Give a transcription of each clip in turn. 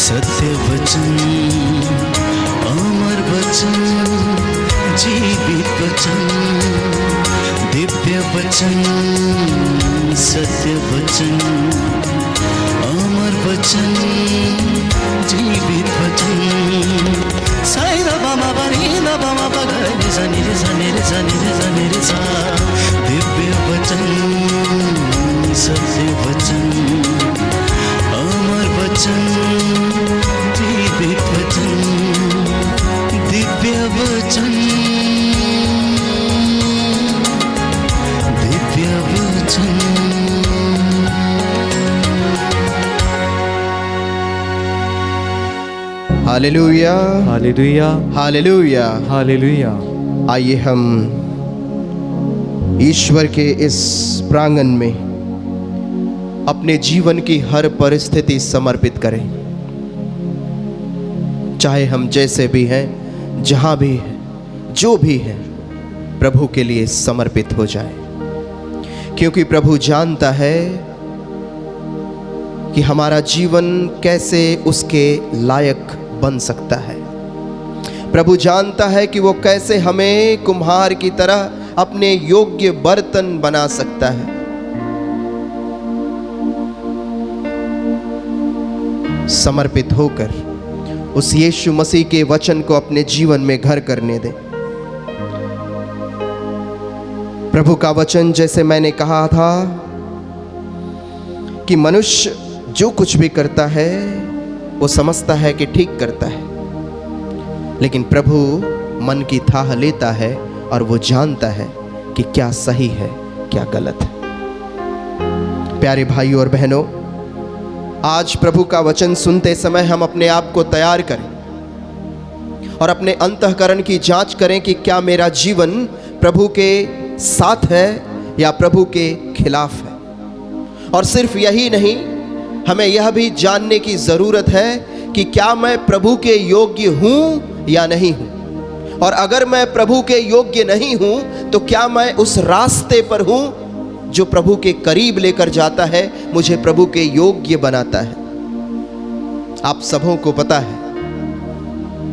सत्य वचन, अमर वचन, जीवित वचन, दिव्य वचन, सत्य वचन, अमर वचन, जीवित वचन। साई दा बामा बनी दा बामा बगरे रे सनी रे सनी रे सनी रे सनी रे सा। दिव्य वचन, सत्य वचन, अमर वचन, जीवित वचन, दिव्य वचन, दिव्य वचन। Hallelujah, hallelujah, hallelujah, hallelujah. आइए हम ईश्वर के इस प्रांगण में अपने जीवन की हर परिस्थिति समर्पित करें। चाहे हम जैसे भी हैं, जहां भी हैं, जो भी हैं, प्रभु के लिए समर्पित हो जाए, क्योंकि प्रभु जानता है कि हमारा जीवन कैसे उसके लायक बन सकता है। प्रभु जानता है कि वो कैसे हमें कुम्हार की तरह अपने योग्य बर्तन बना सकता है। समर्पित होकर उस यीशु मसीह के वचन को अपने जीवन में घर करने दें। प्रभु का वचन, जैसे मैंने कहा था कि मनुष्य जो कुछ भी करता है वो समझता है कि ठीक करता है, लेकिन प्रभु मन की थाह लेता है और वो जानता है कि क्या सही है, क्या गलत है। प्यारे भाइयों और बहनों, आज प्रभु का वचन सुनते समय हम अपने आप को तैयार करें और अपने अंतःकरण की जांच करें कि क्या मेरा जीवन प्रभु के साथ है या प्रभु के खिलाफ है। और सिर्फ यही नहीं, हमें यह भी जानने की ज़रूरत है कि क्या मैं प्रभु के योग्य हूँ या नहीं हूँ। और अगर मैं प्रभु के योग्य नहीं हूँ तो क्या मैं उस रास्ते पर हूँ जो प्रभु के करीब लेकर जाता है, मुझे प्रभु के योग्य बनाता है। आप सबों को पता है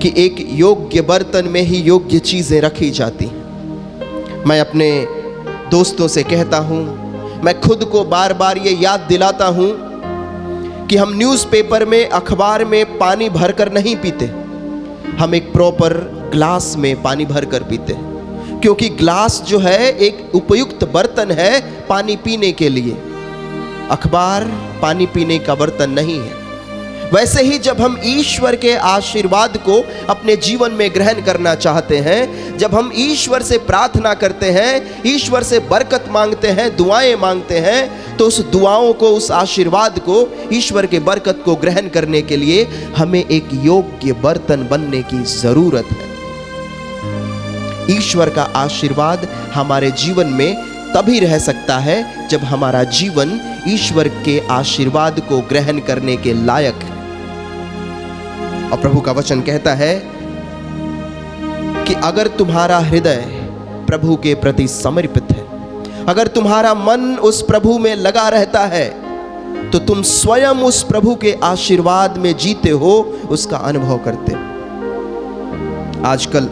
कि एक योग्य बर्तन में ही योग्य चीज़ें रखी जाती हैं। मैं अपने दोस्तों से कहता हूँ, मैं खुद को बार बार ये याद दिलाता हूँ कि हम न्यूज़पेपर में, अखबार में पानी भरकर नहीं पीते, हम एक प्रॉपर ग्लास में पानी भरकर पीते हैं, क्योंकि ग्लास जो है एक उपयुक्त बर्तन है पानी पीने के लिए। अखबार पानी पीने का बर्तन नहीं है। वैसे ही जब हम ईश्वर के आशीर्वाद को अपने जीवन में ग्रहण करना चाहते हैं, जब हम ईश्वर से प्रार्थना करते हैं, ईश्वर से बरकत मांगते हैं, दुआएं मांगते हैं, तो उस दुआओं को, उस आशीर्वाद को, ईश्वर के बरकत को ग्रहण करने के लिए हमें एक योग्य बर्तन बनने की जरूरत है। ईश्वर का आशीर्वाद हमारे जीवन में तभी रह सकता है जब हमारा जीवन ईश्वर के आशीर्वाद को ग्रहण करने के लायक है। और प्रभु का वचन कहता है कि अगर तुम्हारा हृदय प्रभु के प्रति समर्पित है, अगर तुम्हारा मन उस प्रभु में लगा रहता है, तो तुम स्वयं उस प्रभु के आशीर्वाद में जीते हो, उसका अनुभव करते हो। आजकल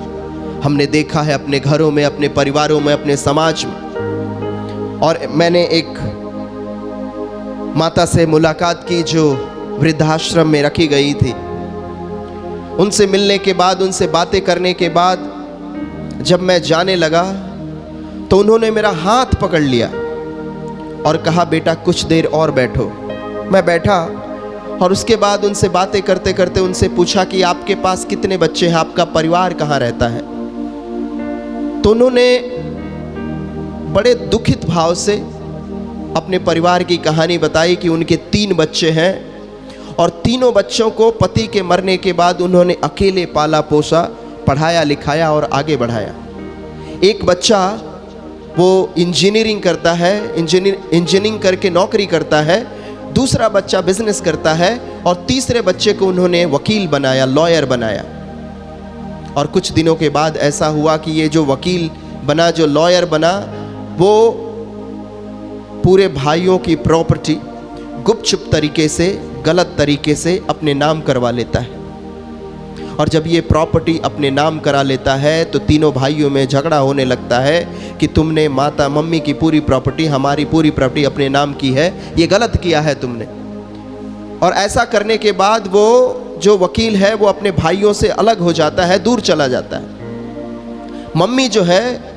हमने देखा है अपने घरों में, अपने परिवारों में, अपने समाज में, और मैंने एक माता से मुलाकात की जो वृद्धाश्रम में रखी गई थी। उनसे मिलने के बाद, उनसे बातें करने के बाद जब मैं जाने लगा तो उन्होंने मेरा हाथ पकड़ लिया और कहा, बेटा कुछ देर और बैठो। मैं बैठा और उसके बाद उनसे बातें करते करते उनसे पूछा कि आपके पास कितने बच्चे हैं, आपका परिवार कहाँ रहता है। तो उन्होंने बड़े दुखित भाव से अपने परिवार की कहानी बताई कि उनके 3 बच्चे हैं और तीनों बच्चों को पति के मरने के बाद उन्होंने अकेले पाला पोसा, पढ़ाया लिखाया और आगे बढ़ाया। एक बच्चा वो इंजीनियरिंग करता है, इंजीनियरिंग करके नौकरी करता है, दूसरा बच्चा बिजनेस करता है और तीसरे बच्चे को उन्होंने वकील बनाया, लॉयर बनाया। और कुछ दिनों के बाद ऐसा हुआ कि ये जो वकील बना, जो लॉयर बना, वो पूरे भाइयों की प्रॉपर्टी गुपचुप तरीके से गलत तरीके से अपने नाम करवा लेता है। और जब ये प्रॉपर्टी अपने नाम करा लेता है तो तीनों भाइयों में झगड़ा होने लगता है कि तुमने माता मम्मी की पूरी प्रॉपर्टी, हमारी पूरी प्रॉपर्टी अपने नाम की है, ये गलत किया है तुमने। और ऐसा करने के बाद वो जो वकील है वो अपने भाइयों से अलग हो जाता है, दूर चला जाता है। मम्मी जो है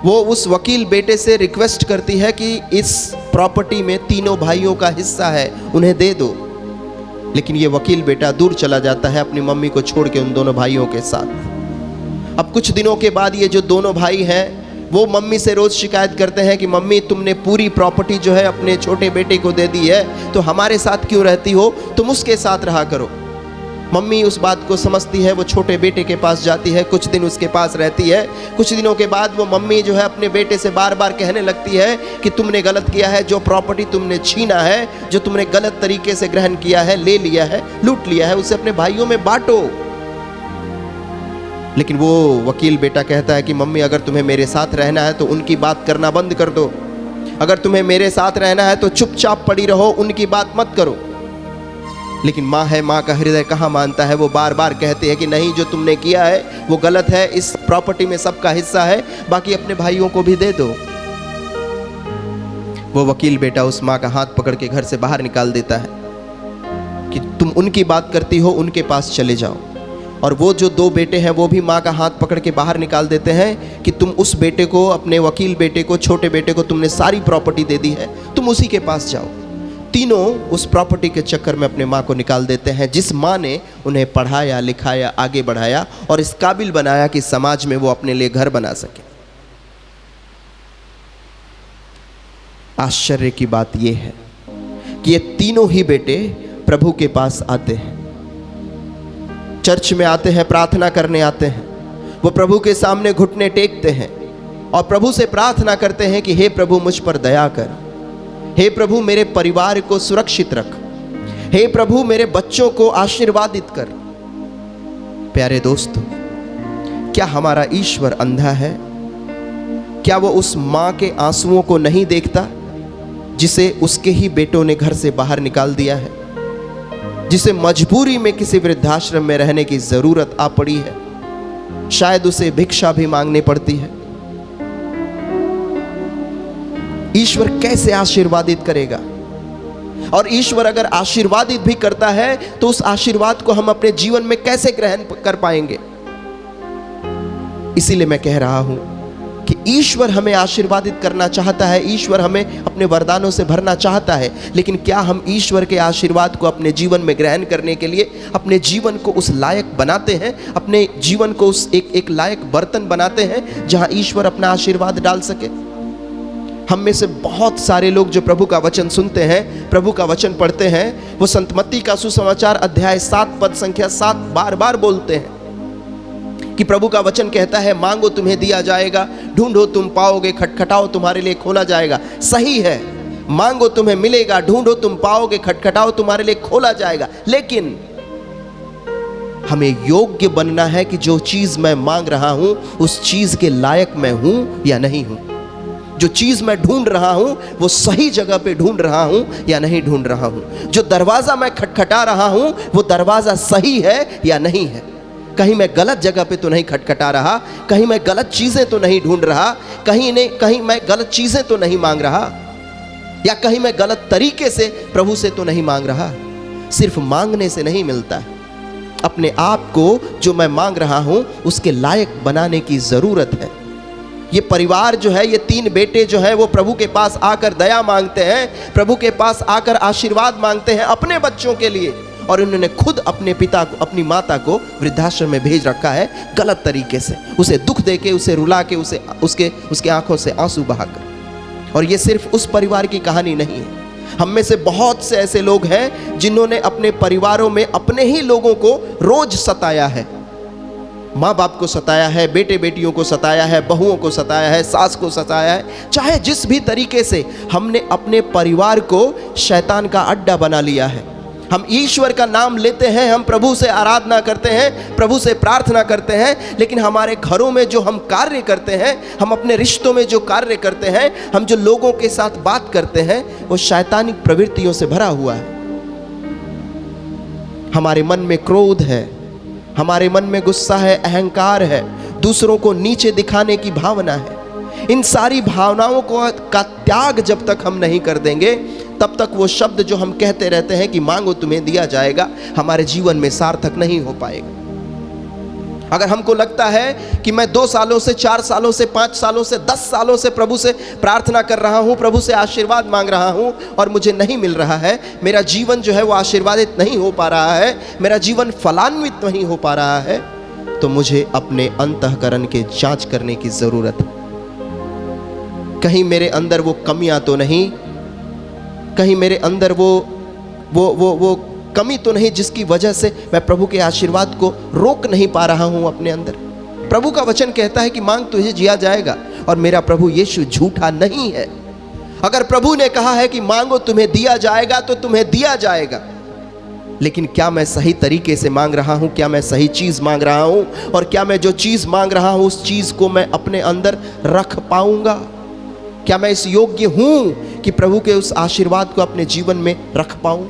वो उस वकील बेटे से रिक्वेस्ट करती है कि इस प्रॉपर्टी में तीनों भाइयों का हिस्सा है, उन्हें दे दो। लेकिन ये वकील बेटा दूर चला जाता है अपनी मम्मी को छोड़ के उन दोनों भाइयों के साथ। अब कुछ दिनों के बाद ये जो दोनों भाई हैं वो मम्मी से रोज़ शिकायत करते हैं कि मम्मी तुमने पूरी प्रॉपर्टी जो है अपने छोटे बेटे को दे दी है, तो हमारे साथ क्यों रहती हो, तुम उसके साथ रहा करो। मम्मी उस बात को समझती है, वो छोटे बेटे के पास जाती है, कुछ दिन उसके पास रहती है। कुछ दिनों के बाद वो मम्मी जो है अपने बेटे से बार बार कहने लगती है कि तुमने गलत किया है, जो प्रॉपर्टी तुमने छीना है, जो तुमने गलत तरीके से ग्रहण किया है, ले लिया है, लूट लिया है, उसे अपने भाइयों में बांटो। लेकिन वो वकील बेटा कहता है कि मम्मी अगर तुम्हें मेरे साथ रहना है तो उनकी बात करना बंद कर दो, अगर तुम्हें मेरे साथ रहना है तो चुपचाप पड़ी रहो, उनकी बात मत करो। लेकिन माँ है, माँ का हृदय कहाँ मानता है। वो बार बार कहते हैं कि नहीं, जो तुमने किया है वो गलत है, इस प्रॉपर्टी में सबका हिस्सा है, बाकी अपने भाइयों को भी दे दो। वो वकील बेटा उस माँ का हाथ पकड़ के घर से बाहर निकाल देता है कि तुम उनकी बात करती हो, उनके पास चले जाओ। और वो जो दो बेटे हैं वो भी माँ का हाथ पकड़ के बाहर निकाल देते हैं कि तुम उस बेटे को, अपने वकील बेटे को, छोटे बेटे को तुमने सारी प्रॉपर्टी दे दी है, तुम उसी के पास जाओ। तीनों उस प्रॉपर्टी के चक्कर में अपने माँ को निकाल देते हैं, जिस माँ ने उन्हें पढ़ाया, लिखाया, आगे बढ़ाया और इस काबिल बनाया कि समाज में वो अपने लिए घर बना सके। आश्चर्य की बात यह है कि ये तीनों ही बेटे प्रभु के पास आते हैं, चर्च में आते हैं, प्रार्थना करने आते हैं। वो प्रभु के सामने घुटने टेकते हैं और प्रभु से प्रार्थना करते हैं कि हे प्रभु मुझ पर दया कर, हे प्रभु मेरे परिवार को सुरक्षित रख, हे प्रभु मेरे बच्चों को आशीर्वादित कर। प्यारे दोस्तों, क्या हमारा ईश्वर अंधा है? क्या वो उस माँ के आंसुओं को नहीं देखता जिसे उसके ही बेटों ने घर से बाहर निकाल दिया है, जिसे मजबूरी में किसी वृद्धाश्रम में रहने की जरूरत आ पड़ी है, शायद उसे भिक्षा भी मांगनी पड़ती है? ईश्वर कैसे आशीर्वादित करेगा? और ईश्वर अगर आशीर्वादित भी करता है तो उस आशीर्वाद को हम अपने जीवन में कैसे ग्रहण कर पाएंगे? इसीलिए मैं कह रहा हूं कि ईश्वर हमें आशीर्वादित करना चाहता है, ईश्वर हमें अपने वरदानों से भरना चाहता है, लेकिन क्या हम ईश्वर के आशीर्वाद को अपने जीवन में ग्रहण करने के लिए अपने जीवन को उस लायक बनाते हैं, अपने जीवन को उस एक लायक बर्तन बनाते हैं जहां ईश्वर अपना आशीर्वाद डाल सके? हम में से बहुत सारे लोग जो प्रभु का वचन सुनते हैं, प्रभु का वचन पढ़ते हैं, वो संत मत्ती का सुसमाचार अध्याय 7 पद संख्या 7 बार बार बोलते हैं कि प्रभु का वचन कहता है, मांगो तुम्हें दिया जाएगा, ढूंढो तुम पाओगे, खटखटाओ तुम्हारे लिए खोला जाएगा। सही है, मांगो तुम्हें मिलेगा, ढूंढो तुम पाओगे, खटखटाओ तुम्हारे लिए खोला जाएगा। लेकिन हमें योग्य बनना है कि जो चीज मैं मांग रहा हूं उस चीज के लायक मैं हूं या नहीं हूं। जो चीज मैं ढूंढ रहा हूं वो सही जगह पे ढूंढ रहा हूं या नहीं ढूंढ रहा हूं। जो दरवाजा मैं खटखटा रहा हूं वो दरवाजा सही है या नहीं है। कहीं मैं गलत जगह पे तो नहीं खटखटा रहा, कहीं मैं गलत चीजें तो नहीं ढूंढ रहा, कहीं मैं गलत चीजें तो नहीं मांग रहा, या कहीं मैं गलत तरीके से प्रभु से तो नहीं मांग रहा। सिर्फ मांगने से नहीं मिलता है, अपने आप को जो मैं मांग रहा हूं उसके लायक बनाने की जरूरत है। ये परिवार जो है, ये 3 बेटे जो है वो प्रभु के पास आकर दया मांगते हैं, प्रभु के पास आकर आशीर्वाद मांगते हैं अपने बच्चों के लिए, और उन्होंने खुद अपने पिता को, अपनी माता को वृद्धाश्रम में भेज रखा है गलत तरीके से, उसे दुख देके, उसे रुला के, उसके आंखों से आंसू बहाकर। और ये सिर्फ उस परिवार की कहानी नहीं है, हम में से बहुत से ऐसे लोग हैं जिन्होंने अपने परिवारों में अपने ही लोगों को रोज सताया है। माँ बाप को सताया है, बेटे बेटियों को सताया है, बहुओं को सताया है, सास को सताया है। चाहे जिस भी तरीके से हमने अपने परिवार को शैतान का अड्डा बना लिया है। हम ईश्वर का नाम लेते हैं, हम प्रभु से आराधना करते हैं, प्रभु से प्रार्थना करते हैं, लेकिन हमारे घरों में जो हम कार्य करते हैं, हम अपने रिश्तों में जो कार्य करते हैं, हम जो लोगों के साथ बात करते हैं, वो शैतानिक प्रवृत्तियों से भरा हुआ है। हमारे मन में क्रोध है, हमारे मन में गुस्सा है, अहंकार है, दूसरों को नीचे दिखाने की भावना है। इन सारी भावनाओं का त्याग जब तक हम नहीं कर देंगे, तब तक वो शब्द जो हम कहते रहते हैं कि मांगो तुम्हें दिया जाएगा, हमारे जीवन में सार्थक नहीं हो पाएगा। अगर हमको लगता है कि मैं 2 सालों से, 4 सालों से, 5 सालों से, 10 सालों से प्रभु से प्रार्थना कर रहा हूँ, प्रभु से आशीर्वाद मांग रहा हूँ और मुझे नहीं मिल रहा है, मेरा जीवन जो है वो आशीर्वादित नहीं हो पा रहा है, मेरा जीवन फलान्वित नहीं हो पा रहा है, तो मुझे अपने अंतःकरण के जांच करने की ज़रूरत है। कहीं मेरे अंदर वो कमियां तो नहीं, कहीं मेरे अंदर वो कमी तो नहीं जिसकी वजह से मैं प्रभु के आशीर्वाद को रोक नहीं पा रहा हूं अपने अंदर। प्रभु का वचन कहता है कि मांग तुझे दिया जाएगा, और मेरा प्रभु यीशु झूठा नहीं है। अगर प्रभु ने कहा है कि मांगो तुम्हें दिया जाएगा, तो तुम्हें दिया जाएगा। लेकिन क्या मैं सही तरीके से मांग रहा हूं? क्या मैं सही चीज मांग रहा हूं? और क्या मैं जो चीज मांग रहा हूं उस चीज को मैं अपने अंदर रख पाऊंगा? क्या मैं इस योग्य हूं कि प्रभु के उस आशीर्वाद को अपने जीवन में रख पाऊं?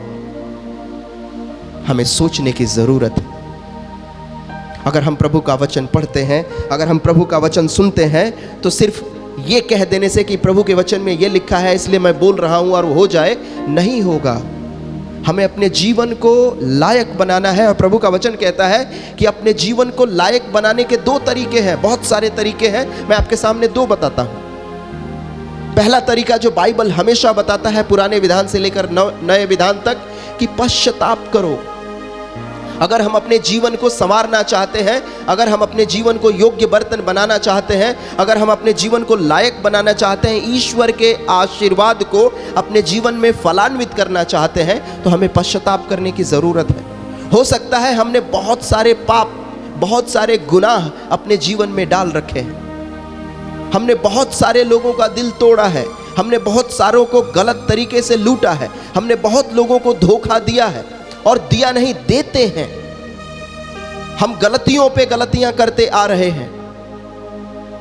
हमें सोचने की जरूरत है। अगर हम प्रभु का वचन पढ़ते हैं, अगर हम प्रभु का वचन सुनते हैं, तो सिर्फ ये कह देने से कि प्रभु के वचन में ये लिखा है इसलिए मैं बोल रहा हूं और वो हो जाए, नहीं होगा। हमें अपने जीवन को लायक बनाना है, और प्रभु का वचन कहता है कि अपने जीवन को लायक बनाने के 2 तरीके हैं। बहुत सारे तरीके हैं, मैं आपके सामने 2 बताता हूं। पहला तरीका जो बाइबल हमेशा बताता है, पुराने विधान से लेकर नए विधान तक, कि पश्चाताप करो। अगर हम अपने जीवन को संवारना चाहते हैं, अगर हम अपने जीवन को योग्य बर्तन बनाना चाहते हैं, अगर हम अपने जीवन को लायक बनाना चाहते हैं, ईश्वर के आशीर्वाद को अपने जीवन में फलान्वित करना चाहते हैं, तो हमें पश्चाताप करने की ज़रूरत है। हो सकता है हमने बहुत सारे पाप, बहुत सारे गुनाह अपने जीवन में डाल रखे हैं। हमने बहुत सारे लोगों का दिल तोड़ा है, हमने बहुत सारों को गलत तरीके से लूटा है, हमने बहुत लोगों को धोखा दिया है, और दिया नहीं, देते हैं। हम गलतियों पे गलतियां करते आ रहे हैं,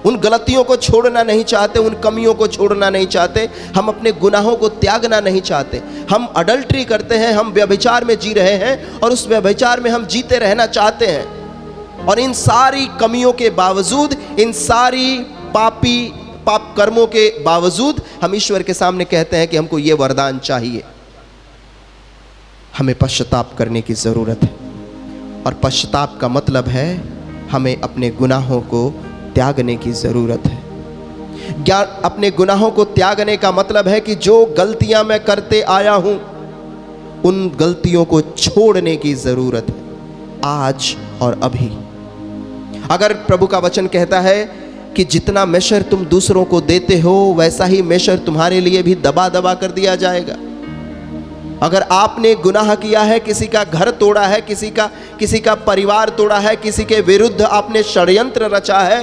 उन गलतियों को छोड़ना नहीं चाहते, उन कमियों को छोड़ना नहीं चाहते, हम अपने गुनाहों को त्यागना नहीं चाहते। हम अडल्ट्री करते हैं, हम व्यभिचार में जी रहे हैं, और उस व्यभिचार में हम जीते रहना चाहते हैं। और इन सारी कमियों के बावजूद, इन सारी पाप कर्मों के बावजूद हम ईश्वर के सामने कहते हैं कि हमको ये वरदान चाहिए। हमें पश्चाताप करने की ज़रूरत है, और पश्चाताप का मतलब है हमें अपने गुनाहों को त्यागने की ज़रूरत है। अपने गुनाहों को त्यागने का मतलब है कि जो गलतियां मैं करते आया हूं, उन गलतियों को छोड़ने की ज़रूरत है, आज और अभी। अगर प्रभु का वचन कहता है कि जितना मेशर तुम दूसरों को देते हो, वैसा ही मेशर तुम्हारे लिए भी दबा दबा कर दिया जाएगा। अगर आपने गुनाह किया है, किसी का घर तोड़ा है, किसी का परिवार तोड़ा है, किसी के विरुद्ध आपने षड्यंत्र रचा है,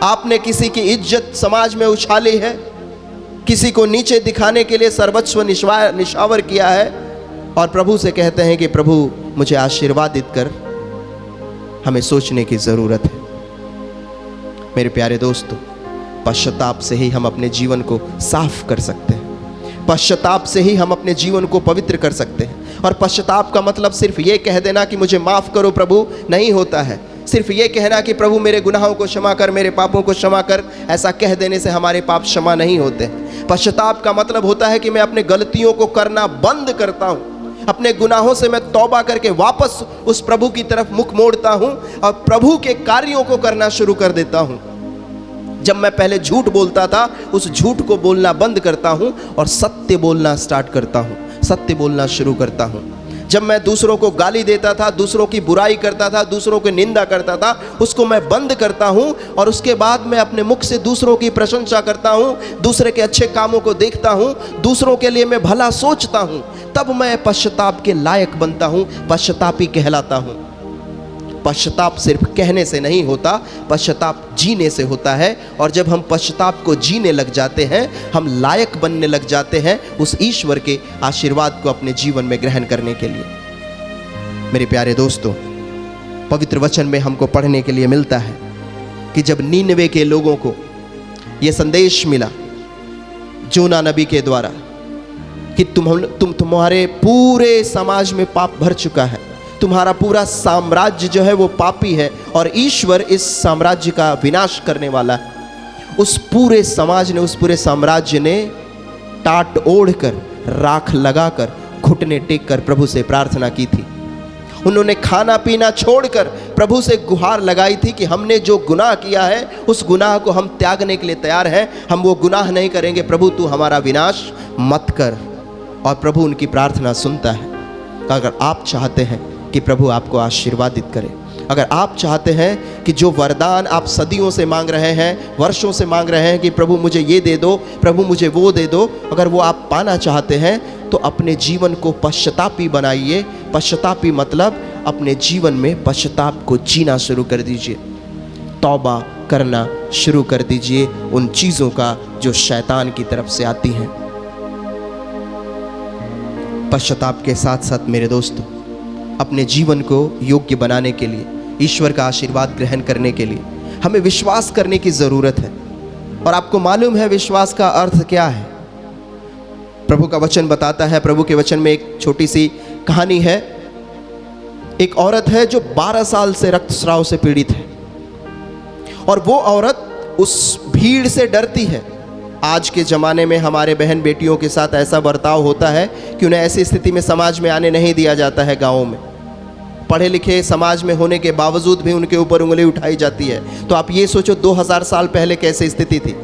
आपने किसी की इज्जत समाज में उछाली है, किसी को नीचे दिखाने के लिए सर्वस्व निशावर किया है, और प्रभु से कहते हैं कि प्रभु मुझे आशीर्वादित कर, हमें सोचने की ज़रूरत है। मेरे प्यारे दोस्तों, पश्चाताप से ही हम अपने जीवन को साफ कर सकते हैं, पश्चाताप से ही हम अपने जीवन को पवित्र कर सकते हैं। और पश्चाताप का मतलब सिर्फ ये कह देना कि मुझे माफ़ करो प्रभु नहीं होता है। सिर्फ ये कहना कि प्रभु मेरे गुनाहों को क्षमा कर, मेरे पापों को क्षमा कर, ऐसा कह देने से हमारे पाप क्षमा नहीं होते। पश्चाताप का मतलब होता है कि मैं अपने गलतियों को करना बंद करता हूँ, अपने गुनाहों से मैं तौबा करके वापस उस प्रभु की तरफ मुख मोड़ता हूँ और प्रभु के कार्यों को करना शुरू कर देता हूँ। जब मैं पहले झूठ बोलता था, उस झूठ को बोलना बंद करता हूँ और सत्य बोलना स्टार्ट करता हूँ, सत्य बोलना शुरू करता हूँ। जब मैं दूसरों को गाली देता था, दूसरों की बुराई करता था, दूसरों की निंदा करता था, उसको मैं बंद करता हूँ और उसके बाद मैं अपने मुख से दूसरों की प्रशंसा करता हूँ, दूसरे के अच्छे कामों को देखता हूँ, दूसरों के लिए मैं भला सोचता हूँ। तब मैं पश्चाताप के लायक बनता हूँ, पश्चातापी कहलाता हूँ। पश्चाताप सिर्फ कहने से नहीं होता, पश्चाताप जीने से होता है। और जब हम पश्चाताप को जीने लग जाते हैं, हम लायक बनने लग जाते हैं उस ईश्वर के आशीर्वाद को अपने जीवन में ग्रहण करने के लिए। मेरे प्यारे दोस्तों, पवित्र वचन में हमको पढ़ने के लिए मिलता है कि जब नीनवे के लोगों को यह संदेश मिला जोना नबी के द्वारा कि तुम्हारे पूरे समाज में पाप भर चुका है, तुम्हारा पूरा साम्राज्य जो है वो पापी है और ईश्वर इस साम्राज्य का विनाश करने वाला है। उस पूरे समाज ने, उस पूरे साम्राज्य ने टाट ओढ़कर, राख लगाकर, घुटने टेक कर प्रभु से प्रार्थना की थी। उन्होंने खाना पीना छोड़कर प्रभु से गुहार लगाई थी कि हमने जो गुनाह किया है उस गुनाह को हम त्यागने के लिए तैयार हैं, हम वो गुनाह नहीं करेंगे, प्रभु तू हमारा विनाश मत कर। और प्रभु उनकी प्रार्थना सुनता है। अगर आप चाहते हैं कि प्रभु आपको आशीर्वादित करे, अगर आप चाहते हैं कि जो वरदान आप सदियों से मांग रहे हैं, वर्षों से मांग रहे हैं कि प्रभु मुझे ये दे दो, प्रभु मुझे वो दे दो, अगर वो आप पाना चाहते हैं तो अपने जीवन को पश्चातापी बनाइए। पश्चातापी मतलब अपने जीवन में पश्चाताप को जीना शुरू कर दीजिए, तौबा करना शुरू कर दीजिए उन चीज़ों का जो शैतान की तरफ से आती हैं। पश्चाताप के साथ साथ मेरे दोस्तों, अपने जीवन को योग्य बनाने के लिए, ईश्वर का आशीर्वाद ग्रहण करने के लिए हमें विश्वास करने की ज़रूरत है। और आपको मालूम है विश्वास का अर्थ क्या है? प्रभु का वचन बताता है, प्रभु के वचन में एक छोटी सी कहानी है। एक औरत है जो 12 साल से रक्तस्राव से पीड़ित है और वो औरत उस भीड़ से डरती है। आज के ज़माने में हमारे बहन बेटियों के साथ ऐसा बर्ताव होता है कि उन्हें ऐसी स्थिति में समाज में आने नहीं दिया जाता है। गाँवों में पढ़े लिखे समाज में होने के बावजूद भी उनके ऊपर उंगली उठाई जाती है। तो आप ये सोचो 2000 साल पहले कैसी स्थिति थी।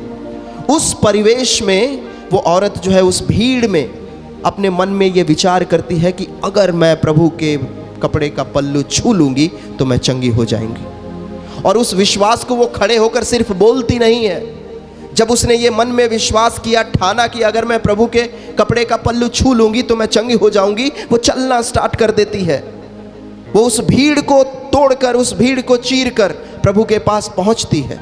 उस परिवेश में वो औरत जो है उस भीड़ में अपने मन में ये विचार करती है कि अगर मैं प्रभु के कपड़े का पल्लू छू लूँगी तो मैं चंगी हो जाएंगी। और उस विश्वास को वो खड़े होकर सिर्फ बोलती नहीं है, जब उसने ये मन में विश्वास किया, ठाना कि अगर मैं प्रभु के कपड़े का पल्लू छू लूँगी तो मैं चंगी हो जाऊँगी, वो चलना स्टार्ट कर देती है। वो उस भीड़ को तोड़कर, उस भीड़ को चीरकर प्रभु के पास पहुँचती है।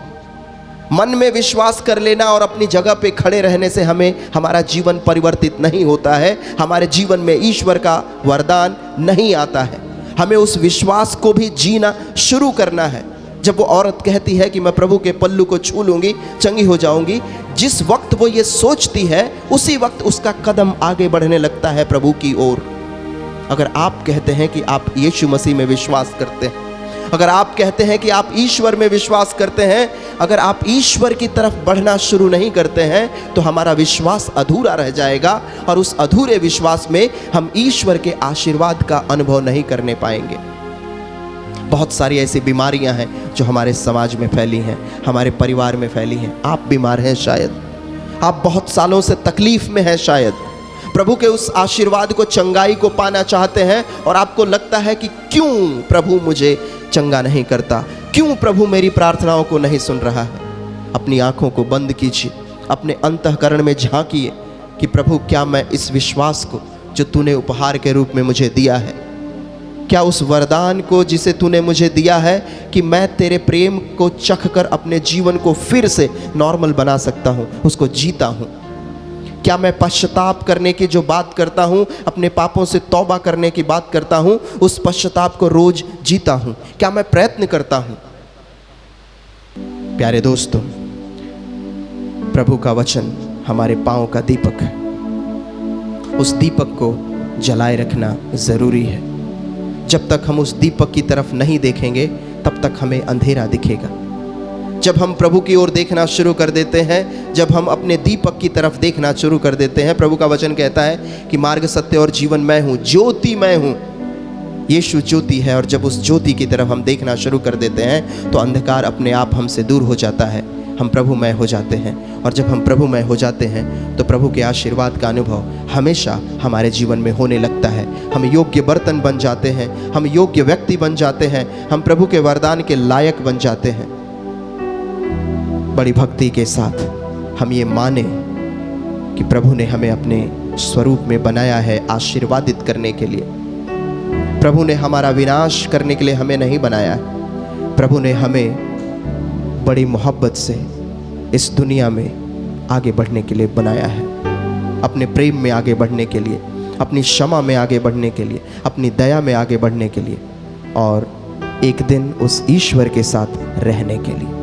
मन में विश्वास कर लेना और अपनी जगह पे खड़े रहने से हमारा जीवन परिवर्तित नहीं होता है, हमारे जीवन में ईश्वर का वरदान नहीं आता है। हमें उस विश्वास को भी जीना शुरू करना है। जब वो औरत कहती है कि मैं प्रभु के पल्लू को छू लूँगी, चंगी हो जाऊँगी, जिस वक्त वो ये सोचती है उसी वक्त उसका कदम आगे बढ़ने लगता है प्रभु की ओर। अगर आप कहते हैं कि आप यीशु मसीह में विश्वास करते हैं, अगर आप कहते हैं कि आप ईश्वर में विश्वास करते हैं, अगर आप ईश्वर की तरफ बढ़ना शुरू नहीं करते हैं तो हमारा विश्वास अधूरा रह जाएगा और उस अधूरे विश्वास में हम ईश्वर के आशीर्वाद का अनुभव नहीं करने पाएंगे। बहुत सारी ऐसी बीमारियां हैं जो हमारे समाज में फैली हैं, हमारे परिवार में फैली हैं। आप बीमार हैं, शायद आप बहुत सालों से तकलीफ में हैं, शायद प्रभु के उस आशीर्वाद को, चंगाई को पाना चाहते हैं और आपको लगता है कि क्यों प्रभु मुझे चंगा नहीं करता, क्यों प्रभु मेरी प्रार्थनाओं को नहीं सुन रहा है। अपनी आंखों को बंद कीजिए, अपने अंतःकरण में झांकिए कि प्रभु क्या मैं इस विश्वास को जो तूने उपहार के रूप में मुझे दिया है, क्या उस वरदान को जिसे तूने मुझे दिया है कि मैं तेरे प्रेम को चख कर अपने जीवन को फिर से नॉर्मल बना सकता हूँ, उसको जीता हूँ। क्या मैं पश्चाताप करने की जो बात करता हूँ, अपने पापों से तौबा करने की बात करता हूँ, उस पश्चाताप को रोज जीता हूँ? क्या मैं प्रयत्न करता हूँ? प्यारे दोस्तों, प्रभु का वचन हमारे पांव का दीपक है। उस दीपक को जलाए रखना जरूरी है। जब तक हम उस दीपक की तरफ नहीं देखेंगे तब तक हमें अंधेरा दिखेगा। जब हम प्रभु की ओर देखना शुरू कर देते हैं, जब हम अपने दीपक की तरफ देखना शुरू कर देते हैं, प्रभु का वचन कहता है कि मार्ग, सत्य और जीवन मैं हूँ, ज्योति मैं हूँ। यीशु ज्योति है और जब उस ज्योति की तरफ हम देखना शुरू कर देते हैं तो अंधकार अपने आप हमसे दूर हो जाता है, हम प्रभुमय हो जाते हैं। और जब हम प्रभुमय हो जाते हैं तो प्रभु के आशीर्वाद का अनुभव हमेशा हमारे जीवन में होने लगता है। हम योग्य बर्तन बन जाते हैं, हम योग्य व्यक्ति बन जाते हैं, हम प्रभु के वरदान के लायक बन जाते हैं। बड़ी भक्ति के साथ हम ये माने कि प्रभु ने हमें अपने स्वरूप में बनाया है आशीर्वादित करने के लिए। प्रभु ने हमारा विनाश करने के लिए हमें नहीं बनाया है। प्रभु ने हमें बड़ी मोहब्बत से इस दुनिया में आगे बढ़ने के लिए बनाया है, अपने प्रेम में आगे बढ़ने के लिए, अपनी क्षमा में आगे बढ़ने के लिए, अपनी दया में आगे बढ़ने के लिए और एक दिन उस ईश्वर के साथ रहने के लिए।